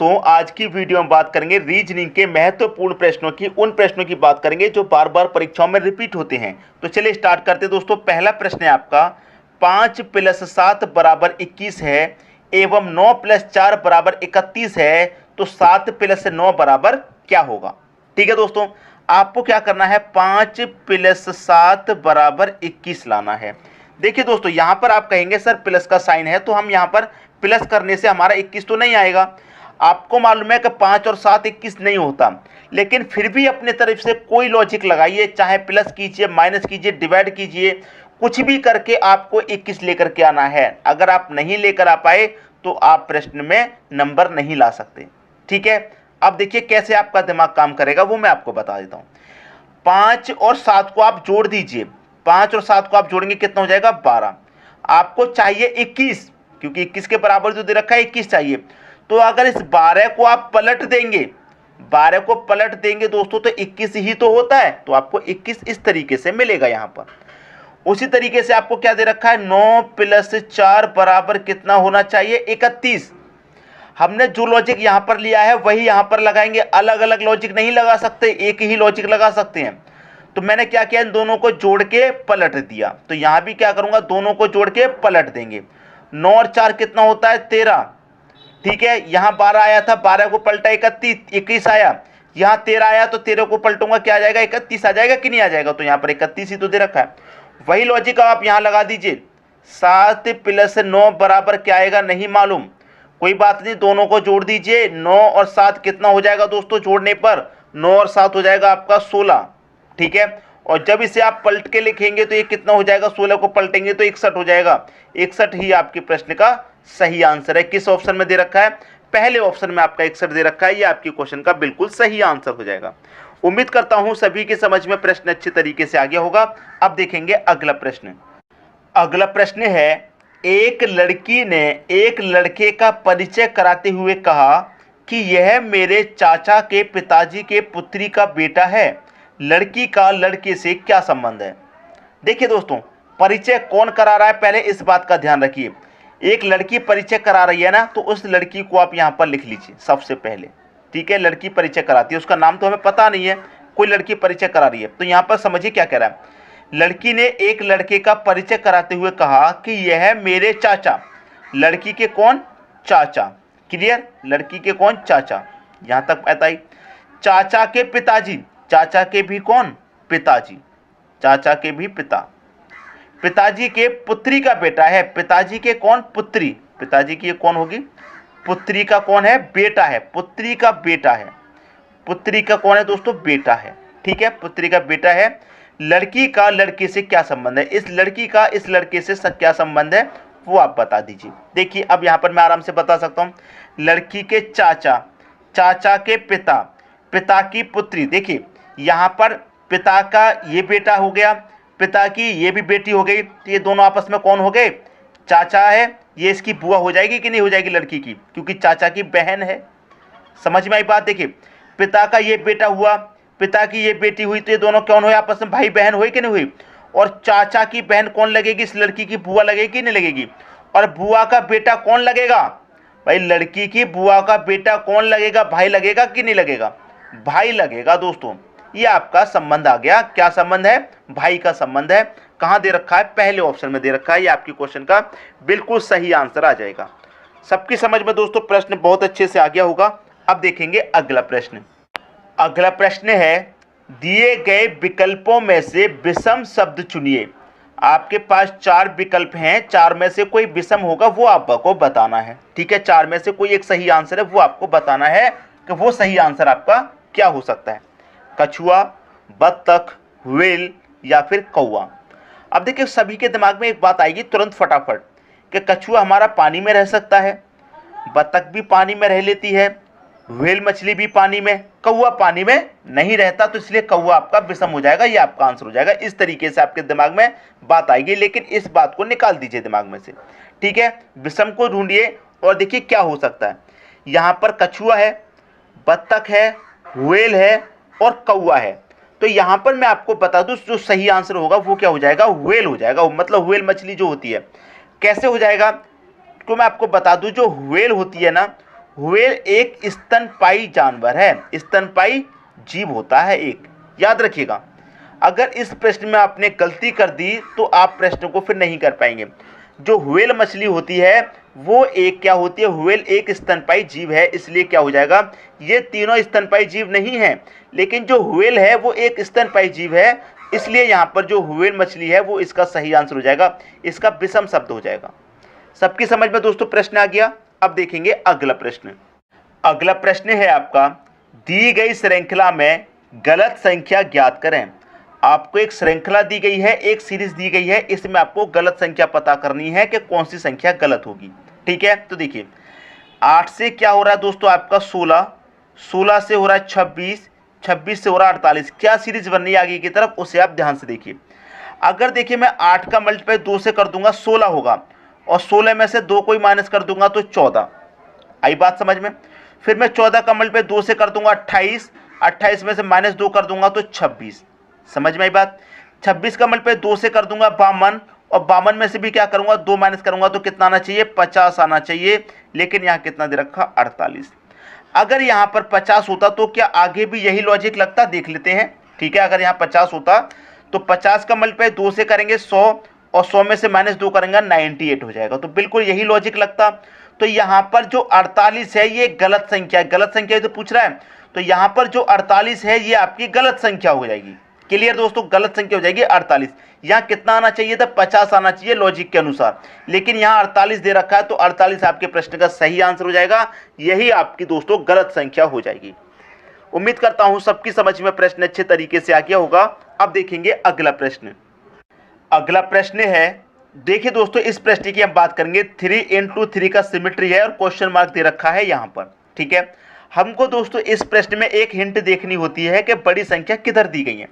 दोस्तों, आज की वीडियो में बात करेंगे रीजनिंग के महत्वपूर्ण प्रश्नों की, उन प्रश्नों की बात करेंगे जो बार बार परीक्षाओं में रिपीट होते हैं। तो चलिए स्टार्ट करते हैं दोस्तों। पहला प्रश्न है आपका, 5 + 7 = 21 है एवं 9 + 4 = 31 है, तो 7 + 9 बराबर क्या होगा। ठीक है दोस्तों, आपको क्या करना है, 5 + 7 = 21 लाना है। देखिए दोस्तों, यहां पर आप कहेंगे सर प्लस का साइन है, तो हम यहां पर प्लस करने से हमारा 21 तो नहीं आएगा। आपको मालूम है कि 5 और 7 21 नहीं होता, लेकिन फिर भी अपने तरफ से कोई लॉजिक लगाइए, चाहे प्लस कीजिए, माइनस कीजिए, डिवाइड कीजिए, कुछ भी करके आपको 21 लेकर के आना है। अगर आप नहीं लेकर आ पाए तो आप प्रश्न में नंबर नहीं ला सकते। ठीक है, अब देखिए कैसे आपका दिमाग काम करेगा, वो मैं आपको बता देता हूं। 5 और 7 को आप जोड़ दीजिए, 5 और 7 को आप जोड़ेंगे कितना हो जाएगा, 12। आपको चाहिए 21, क्योंकि 21 के बराबर जो दे रखा है 21 चाहिए। तो अगर इस 12 को आप पलट देंगे, 12 को पलट देंगे दोस्तों, तो 21 ही तो होता है, तो आपको 21 इस तरीके से मिलेगा यहां पर। उसी तरीके से आपको क्या दे रखा है, 9 + 4 बराबर कितना होना चाहिए, 31। हमने जो लॉजिक यहां पर लिया है वही यहां पर लगाएंगे, अलग अलग लॉजिक नहीं लगा सकते, एक ही लॉजिक लगा सकते हैं। तो मैंने क्या किया, इन दोनों को जोड़ के पलट दिया। तो यहां भी क्या करूंगा, दोनों को जोड़ के पलट देंगे। 9 और 4 कितना होता है, 13। ठीक है, यहां 12 आया था, 12 को पलटा 21 आया, यहां 13 आया, तो 13 को पलटूंगा, क्या आ जाएगा, 31 आ जाएगा कि नहीं आ जाएगा। तो यहां पर 31 ही तो दे रखा है। वही लॉजिक आप यहां लगा दीजिए। 7 + 9 बराबर क्या आएगा, नहीं मालूम, कोई बात नहीं, दोनों को जोड़ दीजिए। 9 और 7 कितना हो जाएगा दोस्तों, जोड़ने पर 9 और 7 हो जाएगा आपका 16। ठीक है, और जब इसे आप पलट के लिखेंगे तो ये कितना हो जाएगा, 16 को पलटेंगे तो 61 हो जाएगा। 61 ही आपके प्रश्न का सही आंसर है। किस ऑप्शन में दे रखा है, पहले ऑप्शन में आपका 61 दे रखा है। ये आपके क्वेश्चन का बिल्कुल सही आंसर हो जाएगा। उम्मीद करता हूं सभी के समझ में प्रश्न अच्छे तरीके से आ गया होगा। अब देखेंगे अगला प्रश्न। अगला प्रश्न है, एक लड़की ने एक लड़के का परिचय कराते हुए कहा कि यह मेरे चाचा के पिताजी के पुत्री का बेटा है। लड़की का लड़के से क्या संबंध है। देखिए दोस्तों, परिचय कौन करा रहा है, पहले इस बात का ध्यान रखिए। एक लड़की परिचय करा रही है ना, तो उस लड़की को आप यहां पर लिख लीजिए सबसे पहले। ठीक है, लड़की परिचय कराती है, उसका नाम तो हमें पता नहीं है, कोई लड़की परिचय करा रही है। तो यहां पर समझिए क्या कह रहा है, लड़की ने एक लड़के का परिचय कराते हुए कहा कि यह मेरे चाचा, लड़की के कौन, चाचा। क्लियर, लड़की के कौन, चाचा, यहां तक आता ही। चाचा के पिताजी, चाचा के भी कौन, पिताजी, चाचा के भी पिता, पिताजी के पुत्री का बेटा है। पिताजी के कौन, पुत्री, पिताजी की कौन होगी, पुत्री का कौन है, बेटा है, पुत्री का बेटा है। पुत्री का कौन है दोस्तों, बेटा है। ठीक है, पुत्री का बेटा है। लड़की का लड़के से क्या संबंध है, इस लड़की का इस लड़के से क्या संबंध है, वो आप बता दीजिए। देखिए अब यहां पर मैं आराम से बता सकता हूं। लड़की के चाचा, चाचा के पिता, पिता की पुत्री। देखिए यहां पर पिता का ये बेटा हो गया, पिता की ये भी बेटी हो गई, तो ये दोनों आपस में कौन हो गए, चाचा है। ये इसकी बुआ हो जाएगी कि नहीं हो जाएगी लड़की की, क्योंकि चाचा की बहन है। समझ में आई बात। देखिए पिता का ये बेटा हुआ, पिता की ये बेटी हुई, तो ये दोनों कौन हुए, आपस में भाई बहन हुई कि नहीं हुई। और चाचा की बहन कौन लगेगी, इस लड़की की बुआ लगेगी कि नहीं लगेगी। और बुआ का बेटा कौन लगेगा, भाई लड़की की बुआ का बेटा कौन लगेगा, भाई लगेगा कि नहीं लगेगा, भाई लगेगा दोस्तों। ये आपका संबंध आ गया, क्या संबंध है, भाई का संबंध है। कहां दे रखा है, पहले ऑप्शन में दे रखा है। ये आपके क्वेश्चन का बिल्कुल सही आंसर आ जाएगा। सबकी समझ में दोस्तों प्रश्न बहुत अच्छे से आ गया होगा। अब देखेंगे अगला प्रश्न। अगला प्रश्न है, दिए गए विकल्पों में से विषम शब्द चुनिए। आपके पास 4 विकल्प हैं, 4 में से कोई विषम होगा, वो आपको बताना है। ठीक है, 4 में से कोई एक सही आंसर है, वो आपको बताना है कि वो सही आंसर आपका क्या हो सकता है। कछुआ, बत्तख, व्हेल या फिर कौवा। अब देखिए सभी के दिमाग में एक बात आएगी तुरंत फटाफट कि कछुआ हमारा पानी में रह सकता है, बत्तख भी पानी में रह लेती है, व्हेल मछली भी पानी में, कौवा पानी में नहीं रहता, तो इसलिए कौवा आपका विषम हो जाएगा, ये आपका आंसर हो जाएगा। इस तरीके से आपके दिमाग में बात आएगी, लेकिन इस बात को निकाल दीजिए दिमाग में से। ठीक है, विषम को ढूंढिए और देखिए क्या हो सकता है। यहाँ पर कछुआ है, बत्तख है, व्हेल है और कौवा है। तो यहाँ पर मैं आपको बता दूं जो सही आंसर होगा वो क्या हो जाएगा, व्हेल हो जाएगा। मतलब व्हेल मछली जो होती है, कैसे हो जाएगा, तो मैं आपको बता दूं जो व्हेल होती है ना, व्हेल एक स्तनपायी जानवर है, स्तनपायी जीव होता है एक, याद रखिएगा। अगर इस प्रश्न में आपने गलती कर दी तो आप प्रश्न को फिर नहीं कर पाएंगे। जो व्हेल मछली होती है वो एक क्या होती है, व्हेल एक स्तनपायी जीव है, इसलिए क्या हो जाएगा, ये तीनों स्तनपायी जीव नहीं है, लेकिन जो व्हेल है वो एक स्तनपायी जीव है, इसलिए यहाँ पर जो व्हेल मछली है वो इसका सही आंसर हो जाएगा, इसका विषम शब्द हो जाएगा। सबकी समझ में दोस्तों प्रश्न आ गया। अब देखेंगे अगला प्रश्न। अगला प्रश्न है आपका, दी गई श्रृंखला में गलत संख्या ज्ञात करें। आपको एक श्रृंखला दी गई है, एक सीरीज दी गई है, इसमें आपको गलत संख्या पता करनी है कि कौन सी संख्या गलत होगी। ठीक है, तो देखिए 8 से क्या हो रहा है दोस्तों आपका 16, 16 से हो रहा है 26, 26 से हो रहा है 48। क्या सीरीज बन रही है आगे की तरफ, उसे आप ध्यान से देखिए। अगर देखिए मैं 8 का मल्टीप्लाई 2 से कर दूंगा 16 होगा, और 16 में से 2 को ही माइनस कर दूंगा तो 14। आई बात समझ में। फिर मैं 14 का मल्टीप्लाई 2 से कर दूंगा 28, 28 में से माइनस 2 कर दूंगा तो 26। समझ में आई बात। 26 का मल्टीप्लाई 2 से कर दूंगा 52, और 52 में से भी क्या करूंगा, 2 माइनस करूंगा तो कितना आना चाहिए, 50 आना चाहिए, लेकिन यहाँ कितना दे रखा 48। अगर यहाँ पर 50 होता तो क्या आगे भी यही लॉजिक लगता, देख लेते हैं। ठीक है, अगर यहाँ 50 होता तो 50 का मल्टीप्लाई 2 से करेंगे 100, और 100 में से माइनस 2 करेंगे 98 हो जाएगा, तो बिल्कुल यही लॉजिक लगता। तो यहाँ पर जो 48 है ये गलत संख्या है, गलत संख्या तो पूछ रहा है, तो यहाँ पर जो 48 है ये आपकी गलत संख्या हो जाएगी। क्लियर दोस्तों, गलत संख्या हो जाएगी 48। यहाँ कितना आना चाहिए था, 50 आना चाहिए लॉजिक के अनुसार, लेकिन यहाँ 48 दे रखा है, तो 48 आपके प्रश्न का सही आंसर हो जाएगा। यही आपकी दोस्तों गलत संख्या हो जाएगी। उम्मीद करता हूं सबकी समझ में प्रश्न अच्छे तरीके से आ गया होगा। अब देखेंगे अगला प्रश्न। अगला प्रश्न है, देखिए दोस्तों इस प्रश्न की हम बात करेंगे, 3 into 3 का सिमेट्री है और क्वेश्चन मार्क दे रखा है यहाँ पर। ठीक है, हमको दोस्तों इस प्रश्न में एक हिंट देखनी होती है कि बड़ी संख्या किधर दी गई है।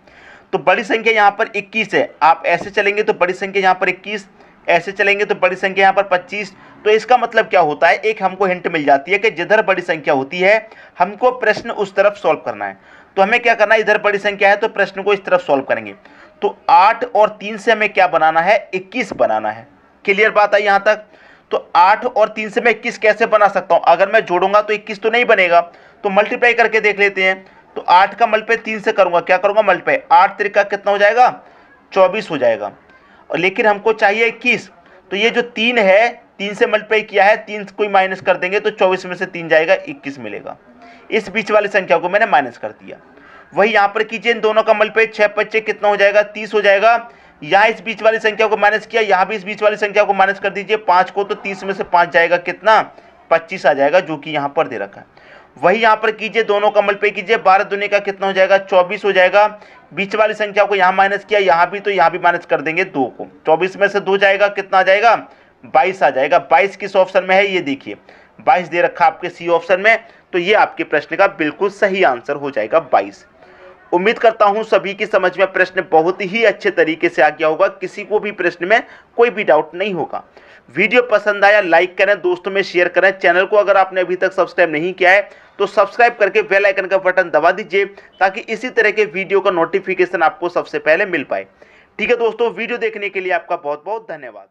तो बड़ी संख्या यहाँ पर 21 है, आप ऐसे चलेंगे तो बड़ी संख्या यहाँ पर 21, ऐसे चलेंगे तो बड़ी संख्या यहाँ पर 25। तो इसका मतलब क्या होता है, एक हमको हिंट मिल जाती है कि जिधर बड़ी संख्या होती है हमको प्रश्न उस तरफ सॉल्व करना है। तो हमें क्या करना है, इधर बड़ी संख्या है तो प्रश्न को इस तरफ सॉल्व करेंगे। तो 8 और 3 से हमें क्या बनाना है, 21 बनाना है। क्लियर बात है यहाँ तक। तो 8 और 3 से मैं 21 कैसे बना सकता हूँ, अगर मैं जोड़ूंगा तो 21 तो नहीं बनेगा, तो मल्टीप्लाई करके देख लेते हैं। तो 8 का मल्टीप्लाई 3 से करूंगा, क्या करूंगा मल्टीप्लाई, 8 त्रिका कितना हो जाएगा 24 हो जाएगा, और लेकिन हमको चाहिए 21। तो ये जो 3 है, 3 से मल्टीप्लाई किया है, 3 कोई माइनस कर देंगे तो 24 में से 3 जाएगा 21 मिलेगा। इस बीच वाली संख्या को मैंने माइनस कर दिया। वही यहाँ पर कीजिए, इन दोनों का मल्टीप्लाई 6 25 कितना हो जाएगा 30 हो जाएगा। यहाँ इस बीच वाली संख्या को माइनस किया, यहाँ भी इस बीच वाली संख्या को माइनस कर दीजिए 5 को, तो 30 में से 5 जाएगा कितना 25 आ जाएगा, जो कि यहाँ पर दे रखा है। वही यहाँ पर कीजिए, दोनों का मल्टीप्लाई कीजिए, 12 दूनी का कितना हो जाएगा 24 हो जाएगा। बीच वाली संख्या को यहाँ माइनस किया, यहाँ भी, तो यहाँ भी माइनस कर देंगे 2 को, 24 में से 2 जाएगा कितना आ जाएगा 22 आ जाएगा। 22 किस ऑप्शन में है, ये देखिए 22 दे रखा आपके सी ऑप्शन में। तो ये आपके प्रश्न का बिल्कुल सही आंसर हो जाएगा 22। उम्मीद करता हूं सभी की समझ में प्रश्न बहुत ही अच्छे तरीके से आ गया होगा, किसी को भी प्रश्न में कोई भी डाउट नहीं होगा। वीडियो पसंद आया लाइक करें, दोस्तों में शेयर करें। चैनल को अगर आपने अभी तक सब्सक्राइब नहीं किया है तो सब्सक्राइब करके बेल आइकन का बटन दबा दीजिए, ताकि इसी तरह के वीडियो का नोटिफिकेशन आपको सबसे पहले मिल पाए। ठीक है दोस्तों, वीडियो देखने के लिए आपका बहुत बहुत धन्यवाद।